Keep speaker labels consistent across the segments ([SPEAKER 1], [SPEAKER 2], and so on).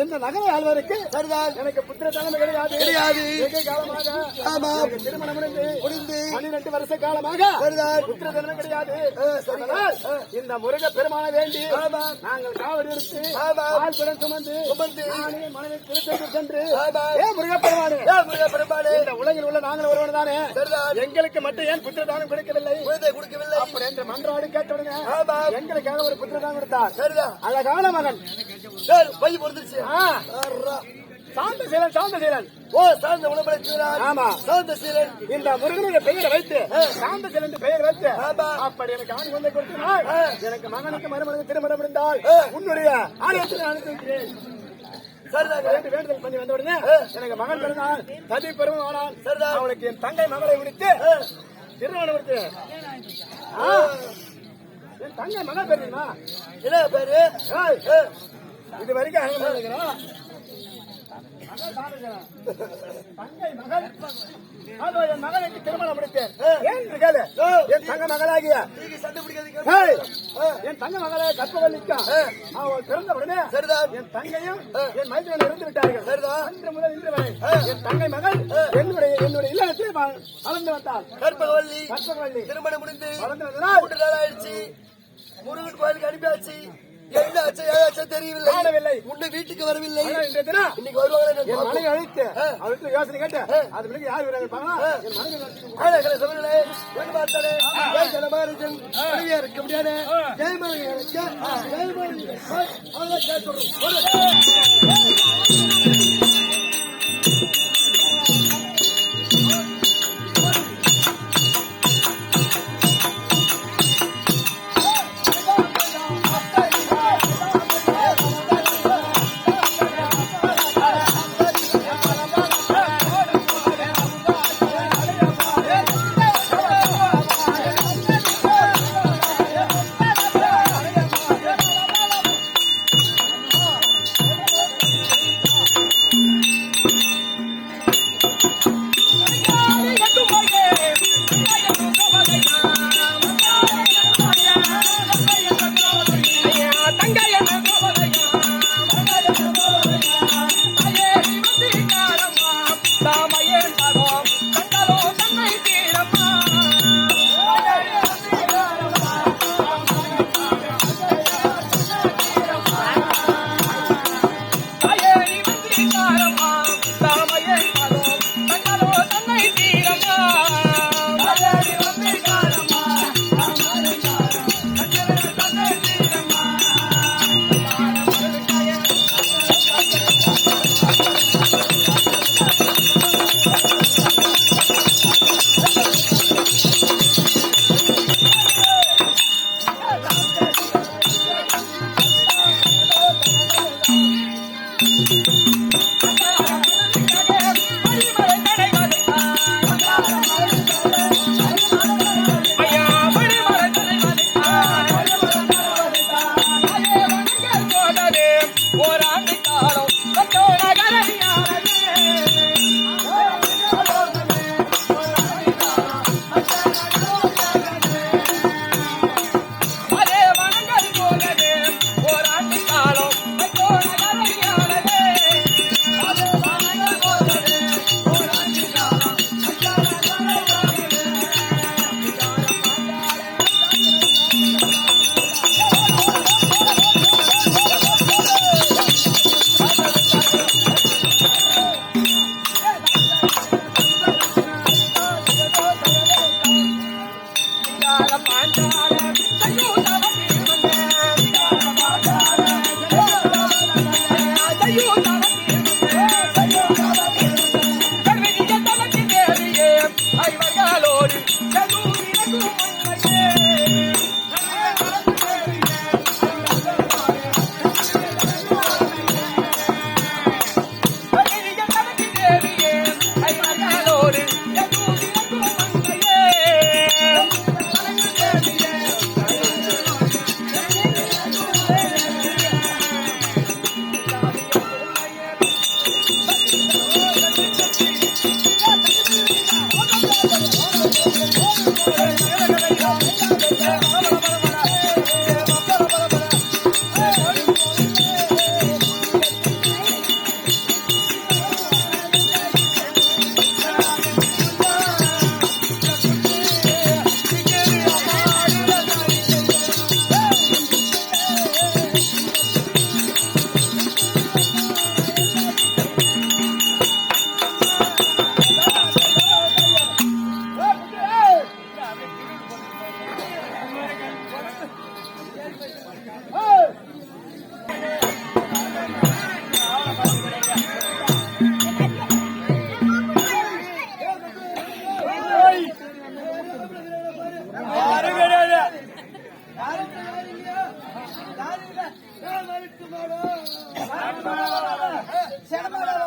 [SPEAKER 1] இந்த நகரை ஆழ்வதற்கு எனக்கு புத்திர தலைமை கிடையாது திருமணம் முடிந்து 12 வருஷ காலமாக புத்திர தலைமை கிடையாது. இந்த முருக பெருமான வேண்டி நாங்கள் காவல் எடுத்து ஆழ்குடம் சுமந்து மனைவி திருத்தக்கு சென்று முருக பெருமானே இந்த உலகில் உள்ள நாங்கள் ஒருவன் தானே எங்களுக்கு மட்டும் ஏன் புத்திர தானம் கொடுக்கவில்லை அப்படி என்று மன்றாடி கேட்டவுடனே எங்களுக்காக ஒரு புத்திர தானம் கொடுத்தார். அழகான மகன் பை பொறுத்துச்சு. சாந்தசீலன் சாந்த உணவளிக்கிறார். ஆமா சாந்தசீலன் இந்த முருகனுடைய பெயரை வைத்து சாந்தசீலன் பெயர் வைத்து அப்படி எனக்கு ஆண் குழந்தை கொடுத்தால் எனக்கு மகனுக்கு மருமகனுக்கு திருமணம் முடிந்தால் உன்னுடைய ஆலயத்தில் அனுப்பிக்கிறேன். வேண்டுதல் பண்ணி வந்த உடனே எனக்கு மகன் பிறந்தான். சதி பெருமை ஆனால் அவனுக்கு என் தங்கை மகளை முடித்து திருமணம் முடித்து என் தங்கை மகள் பேருமா என்ன பேரு இது வரைக்கும் தங்கை மகள் என் மகனுக்கு திருமணம் முடித்தேன். என் தங்க மகளாகிய என் தங்க மகளை கற்பவல்லிக்கா அவள் பிறந்த உடனே என் தங்கையும் என் மைத்திரன் இருந்து விட்டார்கள். அன்று முதல் இன்று வரை என் தங்கை மகள் என்னுடைய இல்லத்தில் வளர்ந்து வந்தாள். கற்பகவல்லி திருமணம் முடிந்து வளர்ந்து வந்ததால் ஆயிடுச்சு. முருகன் கோயிலுக்கு அனுப்பியாச்சு. தெரியவில்லை முன்ன வீட்டுக்கு வரவில்லை. இன்னைக்கு வருவாங்க அழைத்து அவருக்கு யோசனை கேட்டு அது யார் இருக்க முடியாது.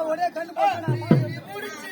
[SPEAKER 2] ஒரே கண்ணு போட்டு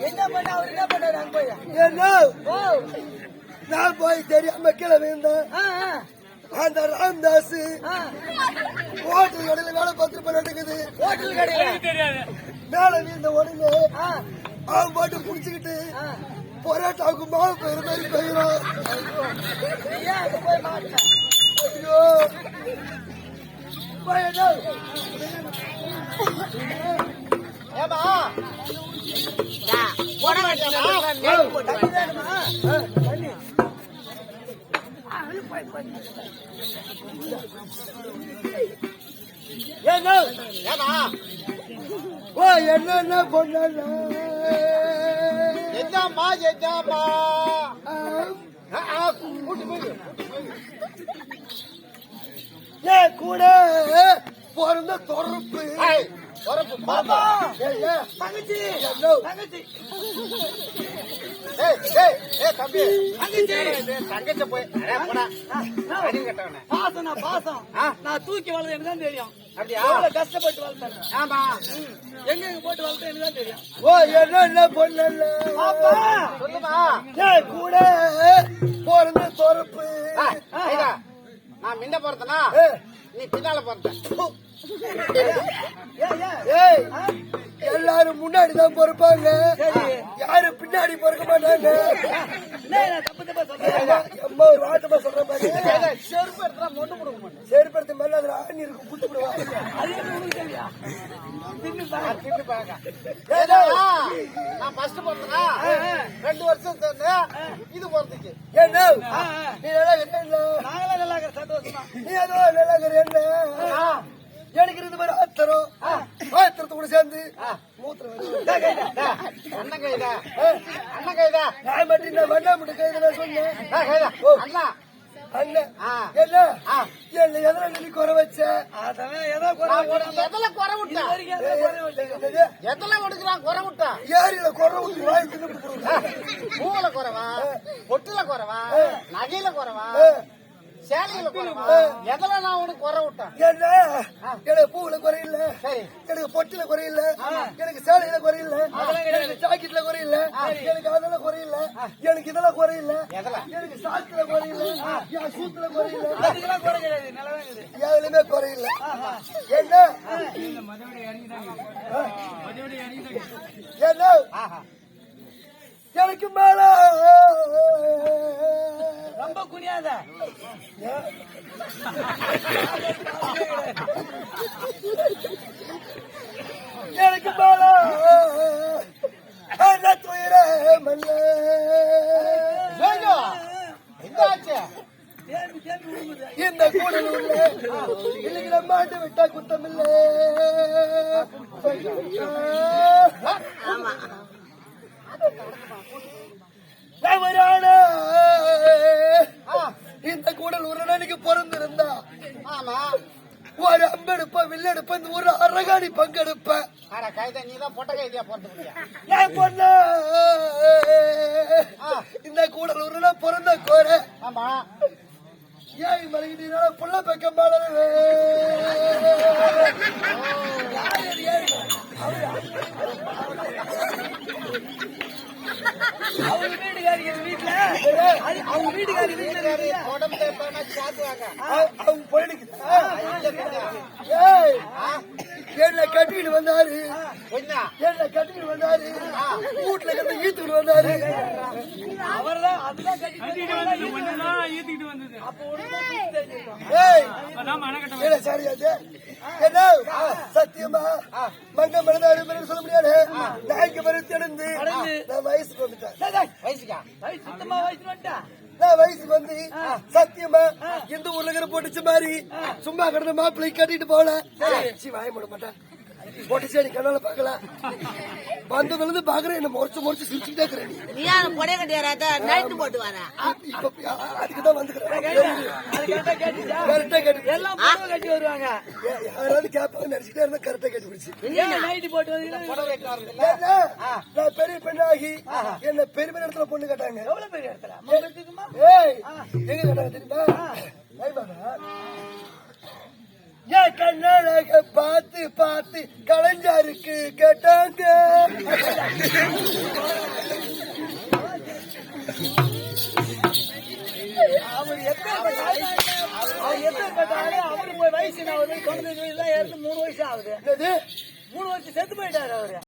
[SPEAKER 2] என்ன பண்ண அவர் என்ன பண்ணாரு அங்க போய்
[SPEAKER 1] நான் போய் தெரியாம கீழே விழுந்தேன். அந்த ராம்தாஸ் ஹோட்டல் கடையில வேலை பார்த்து பண்ணிட்டு
[SPEAKER 2] ஹோட்டல் கடையில
[SPEAKER 1] மேல விழுந்த உடனே அவன் பாட்டு புடிச்சுக்கிட்டு பொராட்டாவுக்கு மாவு பெயர் மாதிரி பெயரும்.
[SPEAKER 2] போய் மாட்டேன்
[SPEAKER 1] ஐயோ
[SPEAKER 2] ஏமா
[SPEAKER 1] என்ன பொண்ணு
[SPEAKER 2] எஜாமா எஜாமா
[SPEAKER 1] கூட
[SPEAKER 3] பிறந்த தொறுப்பு
[SPEAKER 2] பாப்பா
[SPEAKER 3] ஏய்யா,
[SPEAKER 2] தங்கச்சி
[SPEAKER 3] என்னோ?
[SPEAKER 2] தங்கச்சி
[SPEAKER 1] தம்பி
[SPEAKER 2] தங்கச்சி போய்
[SPEAKER 1] போடா அடி கட்டவன
[SPEAKER 2] பாசம் நான் பாசம் நான் தூக்கி வளர்ந்து எனக்கு தான் தெரியும்
[SPEAKER 1] அப்படியா?
[SPEAKER 2] எவ்வளவு கஷ்டப்பட்டு வளர்த்தேன்
[SPEAKER 1] ஆமா
[SPEAKER 2] எங்க போட்டு வளர்த்தேன் எனக்கு தான் தெரியும்
[SPEAKER 3] ஓ என்ன பொண்ணு
[SPEAKER 2] பாப்பா
[SPEAKER 1] சொல்லுமா
[SPEAKER 3] கூட பிறந்த தொறுப்பு
[SPEAKER 1] ஐயா, நான் முன்ன பொறுத்தனா நீ பின்னால பொறுத்த
[SPEAKER 3] ஏய் எல்லாரும் முன்னாடிதான் பொறுப்பாங்க யாரு பின்னாடி பொறுக்க மாட்டாங்க
[SPEAKER 2] தப்பு தப்பா சொல்றேன்
[SPEAKER 3] அம்மா ஒரு வாட்டமா சொல்ற மாதிரி
[SPEAKER 2] செருப்பு எடுத்தா மொண்டு கொடுக்க மாட்டேன்
[SPEAKER 3] செருப்படுத்த மேல அதுல ஆணி இருக்கு புட்டு விடுவாங்க
[SPEAKER 2] அது எப்படி உனக்கு தெரியா
[SPEAKER 1] தின்னு பாருங்க நான் ஃபர்ஸ்ட் பொறுத்தனா 2 வருஷம் சேர்ந்து இது பொறுத்துச்சு
[SPEAKER 3] என்ன நீ நல்லா என்ன
[SPEAKER 2] நாங்களே நல்லா இருக்கிற சந்தோஷமா
[SPEAKER 3] நீ அதோ நல்லா என்ன எனக்கு இந்த மாதிரி ஆத்திரத்தை கூட சேர்ந்து மூத்திரம்
[SPEAKER 1] அண்ணன் கைதா அண்ணன் கைதா
[SPEAKER 3] நான் மட்டும் இந்த வண்ணாமட்டு கைதுல சொன்னேன்
[SPEAKER 1] அண்ணா
[SPEAKER 3] அண்ணன் என்ன என்ன எதிர நீ குறை வச்ச
[SPEAKER 2] அதெல்லாம் ஏதோ குறை
[SPEAKER 1] எதுல குறை விட்டான்
[SPEAKER 2] வரைக்கும் ஏதோ குறை விட்டீங்க.
[SPEAKER 1] எதுல ஒடுக்குறான் குறை விட்டான்
[SPEAKER 3] ஏரியில குறை விட்டு வாய் தின்னு
[SPEAKER 1] பூவுல குறைவா பொட்டுல குறைவா நகையில குறைவா சேலையில குறைவா எதுல நான் உனக்கு குறை விட்டேன்
[SPEAKER 3] என்ன எனக்கு பூவுல குறையில்ல
[SPEAKER 1] சரி
[SPEAKER 3] எனக்கு பொட்டில குறையில்ல எனக்கு சேலையில குறையில்ல எனக்கு ஜாக்கெட்ல குறையில்ல எனக்கு அதெல்லாம் குறையில்ல எனக்கு இதெல்லாம் குறையில்ல
[SPEAKER 1] எதுல
[SPEAKER 3] எனக்கு சாக்குல குறையில்ல என் சூத்துல குறையில்ல
[SPEAKER 2] அதுக்கெல்லாம் குறை கிடையாது நல்லா தான் இருக்குது
[SPEAKER 3] எதுலயுமே குறையில்ல என்ன என்ன
[SPEAKER 1] ஆஹா
[SPEAKER 3] எனக்கு மேல
[SPEAKER 2] ரொம்ப குனியாத
[SPEAKER 3] எனக்கு மேல என்ன துயர மல்ல
[SPEAKER 1] என்னாச்சு
[SPEAKER 2] தேம்பி தேம்பி விழுகுது
[SPEAKER 3] இந்த கூடலூர்ல இல்லைங்கிற மாட்டு விட்டா குத்தமில்ல தவறான இந்த கூடலூர் அன்னைக்கு பிறந்திருந்தா
[SPEAKER 1] ஆமா
[SPEAKER 3] ஒரு அம்பெடுப்ப வில்லெடுப்ப இந்த ஊர்ல அரகாணி பங்கெடுப்ப
[SPEAKER 1] அட கைதா நீதான் பொட்ட கைதியா போட்டு முடியா
[SPEAKER 3] என் பொண்ணு இந்த கூடலூர்ல பிறந்த கோர
[SPEAKER 1] ஆமா
[SPEAKER 3] ஏன் மலையினால புள்ள பக்கம் பாடல
[SPEAKER 2] அவங்க வீட்டுக்காரி வீட்டுல அவங்க வீட்டுக்காரி வீட்டுல
[SPEAKER 1] உடம்பு தேய்ப்பானா சாத்துவாங்க
[SPEAKER 3] அவங்க போயிடுக்கு ஏய் என்ன கட்டிட்டு வந்தாரு
[SPEAKER 1] கொஞ்சா
[SPEAKER 3] என்ன கட்டிட்டு வந்தாரு வீட்டுல கிட்ட ஈத்துக்கிட்டு வந்தாரு
[SPEAKER 2] அவர்தான் அதுதான் கட்டிட்டு அப்போ
[SPEAKER 3] ஏய் என்ன சரியாது என்ன சத்தியமா மங்க மனதாரு சொல்ல முடியாது நாய்க்கு மருந்து எடுந்து நான் வயசுக்கு வந்துட்டேன்
[SPEAKER 1] வயசுக்கா
[SPEAKER 2] சுத்தமா வயசு வந்துட்டா
[SPEAKER 3] நான் வயசுக்கு வந்து சத்தியமா இந்த ஊர்ல இருக்கிற பொட்டிச்சு மாதிரி சும்மா கிடந்த மாப்பிள்ளை கட்டிட்டு போல வாய மூட மாட்டேன் பொட்டிச்சு நீ கண்ணால பாக்கலாம் வந்ததுல இருந்து பாக்குறேன் என்ன முறைச்சு சிரிச்சுட்டே இருக்கிறேன்
[SPEAKER 4] நீ யாரும் கொடை கட்டியாராத நைட்டு போட்டு வர
[SPEAKER 3] இப்ப அதுக்குதான் வந்துக்கிறேன் கரெக்டா கட்டி
[SPEAKER 2] எல்லாம் புடவை கட்டி வருவாங்க
[SPEAKER 3] யாராவது கேட்பாங்க நினைச்சுட்டே இருந்தா கரெக்டா கட்டி பிடிச்சு
[SPEAKER 2] ஏன் நைட்டு போட்டு வந்தீங்கன்னா
[SPEAKER 3] நான் பெரிய பெண்ணாகி என்ன பெருமை இடத்துல பொண்ணு கேட்டாங்க
[SPEAKER 2] எவ்வளவு பெரிய இடத்துல மங்கலத்துக்குமா
[SPEAKER 3] ஏய் எங்க கேட்டாங்க தெரியுமா லைபாடா ஏன் கண்ணழக பார்த்து பார்த்து கலைஞருக்கு கேட்டாங்க
[SPEAKER 2] அவர் எப்பேற்பட்டாலும் அவரு போய் வயசு நான் 90 வயசுல இருந்து 3 வருஷம் ஆகுது
[SPEAKER 3] என்னது
[SPEAKER 2] 3 வருஷம் செத்து போயிட்டாரு அவரு